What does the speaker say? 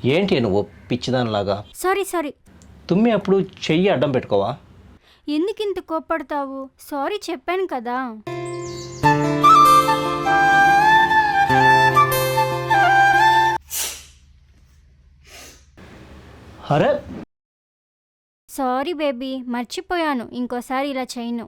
ఏంటి నువ్వు పిచ్చిదానిలాగా? Sorry sorry. తుమ్మి అప్పుడు చెయ్యి అడ్డం పెట్టుకోవా? ఎందుకు ఇంత కోప్పడతావు? సారీ చెప్పాను కదా. అరే సారీ బేబీ, మర్చిపోయాను. ఇంకోసారి ఇలా చేయను.